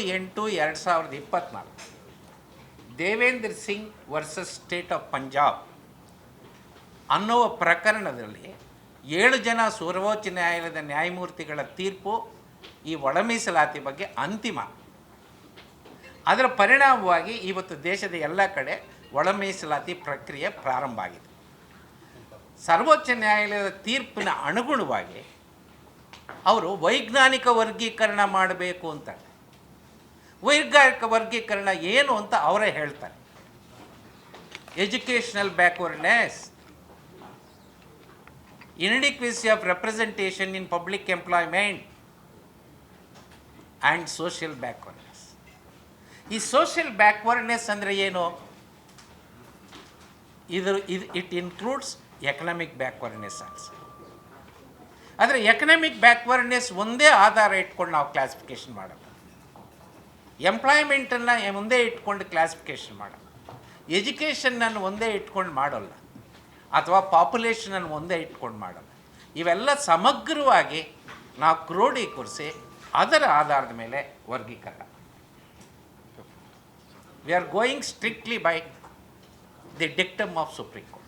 8/8/2024 Devendra Singh versus state of Punjab ಅನ್ನುವ ಪ್ರಕರಣದಲ್ಲಿ 7 ಜನ ಸರ್ವೋಚ್ಚ ನ್ಯಾಯಾಲಯದ ನ್ಯಾಯಮೂರ್ತಿಗಳ ತೀರ್ಪು ಈ ಒಳ ಮೀಸಲಾತಿ ಬಗ್ಗೆ ಅಂತಿಮ. ಅದರ ಪರಿಣಾಮವಾಗಿ ಇವತ್ತು ದೇಶದ ಎಲ್ಲ ಕಡೆ ಒಳ ಮೀಸಲಾತಿ ಪ್ರಕ್ರಿಯೆ ಪ್ರಾರಂಭ ಆಗಿದೆ. ಸರ್ವೋಚ್ಚ ನ್ಯಾಯಾಲಯದ ತೀರ್ಪಿನ ಅನುಗುಣವಾಗಿ ಅವರು ವೈಜ್ಞಾನಿಕ ವರ್ಗೀಕರಣ ಮಾಡಬೇಕು ಅಂತ. ವೈಜ್ಞಾನಿಕ ವರ್ಗೀಕರಣ ಏನು ಅಂತ ಅವರೇ ಹೇಳ್ತಾರೆ. Educational backwardness, inadequacy of representation in public employment and social backwardness. ಈ ಸೋಷಿಯಲ್ ಬ್ಯಾಕ್ವರ್ಡ್ನೆಸ್ ಅಂದರೆ ಏನು? It includes economic backwardness also. ಆದರೆ ಎಕನಾಮಿಕ್ ಬ್ಯಾಕ್ವರ್ಡ್ನೆಸ್ ಒಂದೇ ಆಧಾರ ಇಟ್ಕೊಂಡು ನಾವು ಕ್ಲಾಸಿಫಿಕೇಷನ್ ಮಾಡಲ್ಲ. ಎಂಪ್ಲಾಯ್ಮೆಂಟನ್ನು ಒಂದೇ ಇಟ್ಕೊಂಡು ಕ್ಲಾಸಿಫಿಕೇಷನ್ ಮಾಡಲ್ಲ. ಎಜುಕೇಷನ್ನನ್ನು ಒಂದೇ ಇಟ್ಕೊಂಡು ಮಾಡೋಲ್ಲ, ಅಥವಾ ಪಾಪ್ಯುಲೇಷನನ್ನು ಒಂದೇ ಇಟ್ಕೊಂಡು ಮಾಡಲ್ಲ. ಇವೆಲ್ಲ ಸಮಗ್ರವಾಗಿ ನಾವು ಕ್ರೋಢೀಕರಿಸಿ ಅದರ ಆಧಾರದ ಮೇಲೆ ವರ್ಗೀಕರಣ. We are going strictly by the dictum of supreme court.